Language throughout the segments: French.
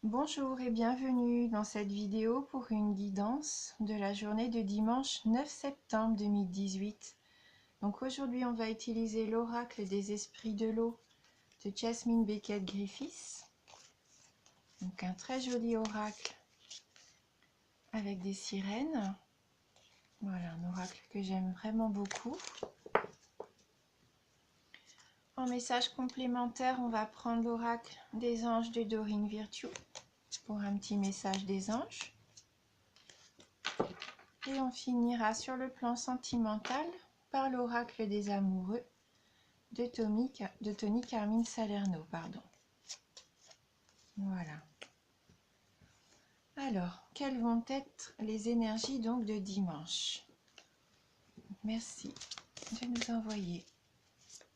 Bonjour et bienvenue dans cette vidéo pour une guidance de la journée de dimanche 9 septembre 2018. Donc aujourd'hui on va utiliser l'oracle des esprits de l'eau de Jasmine Beckett Griffiths. Donc un très joli oracle avec des sirènes. Voilà un oracle que j'aime vraiment beaucoup. En message complémentaire, on va prendre l'oracle des anges de Doreen Virtue pour un petit message des anges. Et on finira sur le plan sentimental par l'oracle des amoureux de Tony Carmine Salerno. Voilà. Alors, quelles vont être les énergies donc de dimanche? Merci de nous envoyer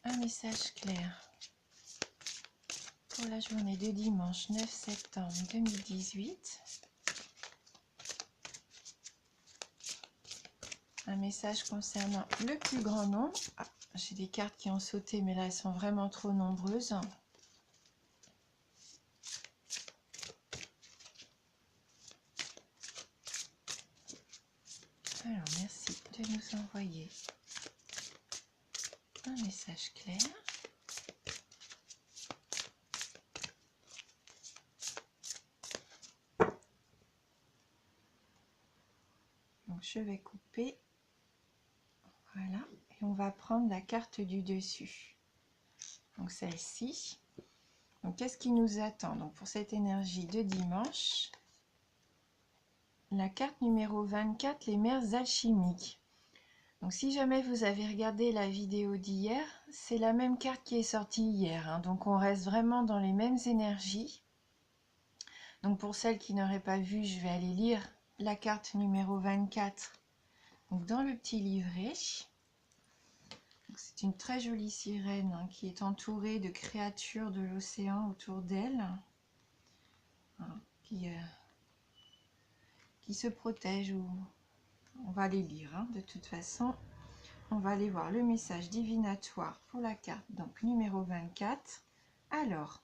un message clair pour la journée de dimanche 9 septembre 2018. Un message concernant le plus grand nombre. Ah, j'ai des cartes qui ont sauté, mais là elles sont vraiment trop nombreuses. Alors, merci de nous envoyer un message clair. Donc, je vais couper. Voilà. Et on va prendre la carte du dessus. Donc, celle-ci. Donc, qu'est-ce qui nous attend donc pour cette énergie de dimanche? La carte numéro 24, les mers alchimiques. Donc si jamais vous avez regardé la vidéo d'hier, c'est la même carte qui est sortie hier, hein. Donc on reste vraiment dans les mêmes énergies. Donc pour celles qui n'auraient pas vu, je vais aller lire la carte numéro 24 donc dans le petit livret. C'est une très jolie sirène, hein, qui est entourée de créatures de l'océan autour d'elle, hein, qui se protègent. On va les lire, hein, de toute façon. On va aller voir le message divinatoire pour la carte donc numéro 24. Alors,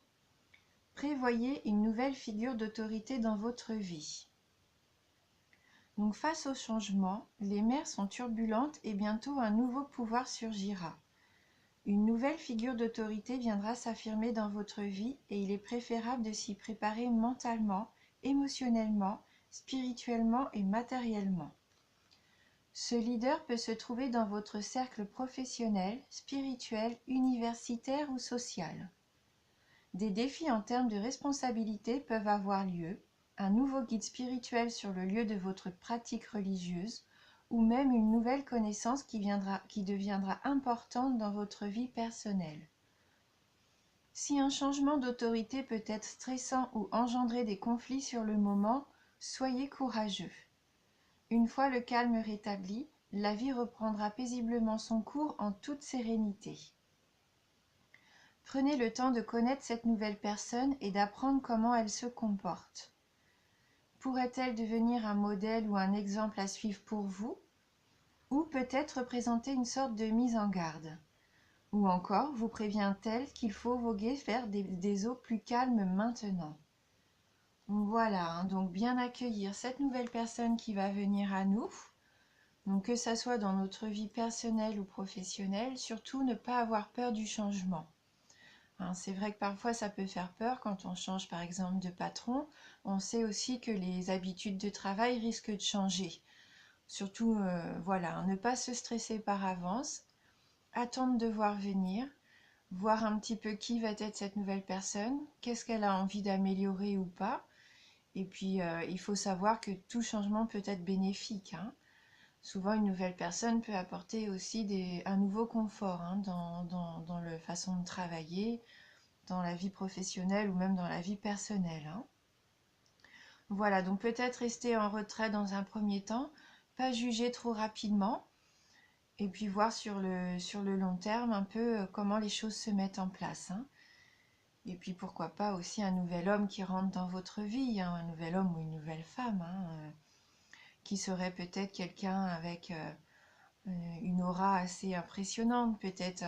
prévoyez une nouvelle figure d'autorité dans votre vie. Donc face au changement, les mers sont turbulentes et bientôt un nouveau pouvoir surgira. Une nouvelle figure d'autorité viendra s'affirmer dans votre vie et il est préférable de s'y préparer mentalement, émotionnellement, spirituellement et matériellement. Ce leader peut se trouver dans votre cercle professionnel, spirituel, universitaire ou social. Des défis en termes de responsabilité peuvent avoir lieu, un nouveau guide spirituel sur le lieu de votre pratique religieuse, ou même une nouvelle connaissance qui deviendra importante dans votre vie personnelle. Si un changement d'autorité peut être stressant ou engendrer des conflits sur le moment, soyez courageux. Une fois le calme rétabli, la vie reprendra paisiblement son cours en toute sérénité. Prenez le temps de connaître cette nouvelle personne et d'apprendre comment elle se comporte. Pourrait-elle devenir un modèle ou un exemple à suivre pour vous? Ou peut-être représenter une sorte de mise en garde? Ou encore vous prévient-elle qu'il faut voguer vers des eaux plus calmes maintenant? Voilà, hein, donc bien accueillir cette nouvelle personne qui va venir à nous. Donc que ça soit dans notre vie personnelle ou professionnelle, surtout ne pas avoir peur du changement. Hein, c'est vrai que parfois ça peut faire peur quand on change par exemple de patron. On sait aussi que les habitudes de travail risquent de changer. Surtout, voilà, ne pas se stresser par avance, attendre de voir venir, voir un petit peu qui va être cette nouvelle personne, qu'est-ce qu'elle a envie d'améliorer ou pas. Et puis, il faut savoir que tout changement peut être bénéfique, hein. Souvent, une nouvelle personne peut apporter aussi un nouveau confort, hein, dans la façon de travailler, dans la vie professionnelle ou même dans la vie personnelle, hein. Voilà, donc peut-être rester en retrait dans un premier temps, pas juger trop rapidement, et puis voir sur le long terme un peu comment les choses se mettent en place, hein. Et puis pourquoi pas aussi un nouvel homme qui rentre dans votre vie, hein, un nouvel homme ou une nouvelle femme, hein, qui serait peut-être quelqu'un avec une aura assez impressionnante, peut-être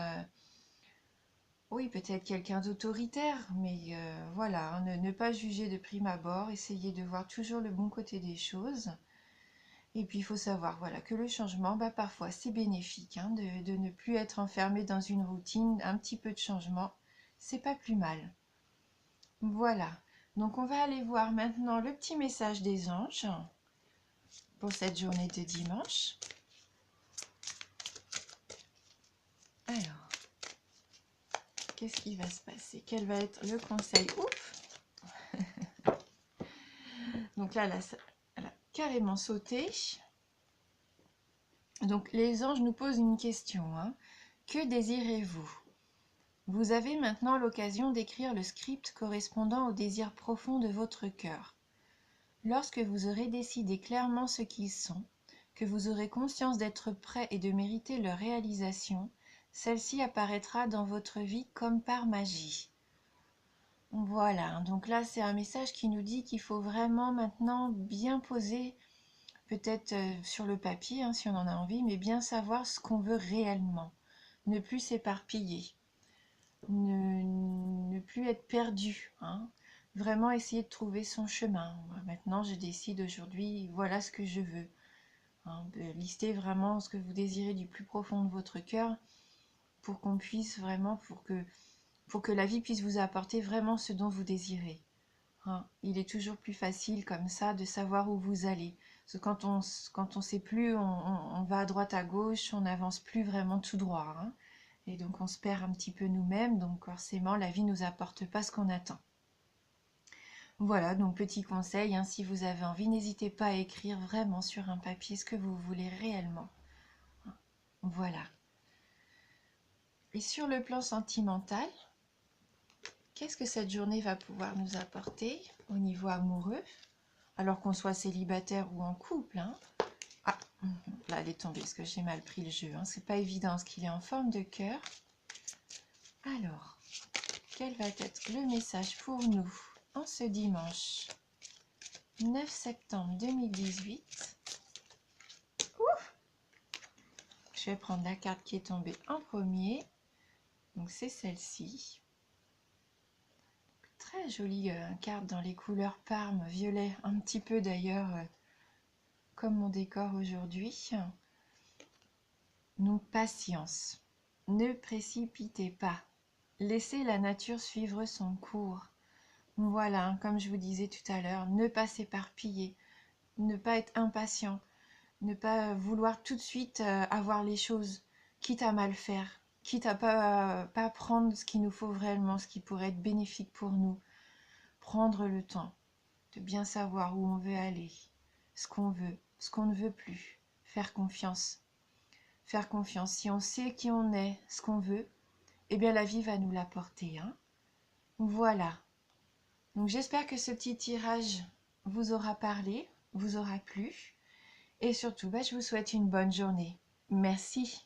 Oui, peut-être quelqu'un d'autoritaire, mais voilà, hein, ne pas juger de prime abord, essayer de voir toujours le bon côté des choses. Et puis il faut savoir voilà, que le changement, bah, parfois c'est bénéfique, hein, de ne plus être enfermé dans une routine, un petit peu de changement, c'est pas plus mal. Voilà, donc on va aller voir maintenant le petit message des anges pour cette journée de dimanche. Alors, qu'est-ce qui va se passer? Quel va être le conseil? Ouf! Donc là, elle a carrément sauté. Donc les anges nous posent une question, hein. Que désirez-vous? Vous avez maintenant l'occasion d'écrire le script correspondant au désir profond de votre cœur. Lorsque vous aurez décidé clairement ce qu'ils sont, que vous aurez conscience d'être prêt et de mériter leur réalisation, celle-ci apparaîtra dans votre vie comme par magie. Voilà, donc là c'est un message qui nous dit qu'il faut vraiment maintenant bien poser, peut-être sur le papier hein, si on en a envie, mais bien savoir ce qu'on veut réellement. Ne plus s'éparpiller, ne plus être perdu, hein. Vraiment essayer de trouver son chemin. Maintenant je décide aujourd'hui, voilà ce que je veux. Hein, de lister vraiment ce que vous désirez du plus profond de votre cœur pour qu'on puisse vraiment, pour que la vie puisse vous apporter vraiment ce dont vous désirez. Hein, il est toujours plus facile comme ça de savoir où vous allez. Parce que quand on sait plus, on va à droite à gauche, on n'avance plus vraiment tout droit. Hein, et donc on se perd un petit peu nous-mêmes, donc forcément la vie ne nous apporte pas ce qu'on attend. Voilà, donc petit conseil, hein, si vous avez envie, n'hésitez pas à écrire vraiment sur un papier ce que vous voulez réellement. Voilà. Et sur le plan sentimental, qu'est-ce que cette journée va pouvoir nous apporter au niveau amoureux, alors qu'on soit célibataire ou en couple, hein? Ah, là elle est tombée parce que j'ai mal pris le jeu, hein. C'est pas évident parce qu'il est en forme de cœur. Alors, quel va être le message pour nous en ce dimanche 9 septembre 2018? Ouf! Je vais prendre la carte qui est tombée en premier. Donc c'est celle-ci. Très jolie carte dans les couleurs Parme, violet, un petit peu d'ailleurs comme mon décor aujourd'hui. Donc patience, ne précipitez pas, laissez la nature suivre son cours. Voilà, hein, comme je vous disais tout à l'heure, ne pas s'éparpiller, ne pas être impatient, ne pas vouloir tout de suite avoir les choses, quitte à mal faire, quitte à pas prendre ce qu'il nous faut vraiment, ce qui pourrait être bénéfique pour nous. Prendre le temps de bien savoir où on veut aller, ce qu'on veut, ce qu'on ne veut plus, faire confiance. Faire confiance, si on sait qui on est, ce qu'on veut, eh bien la vie va nous l'apporter. Hein. Voilà. Donc j'espère que ce petit tirage vous aura parlé, vous aura plu. Et surtout, je vous souhaite une bonne journée. Merci.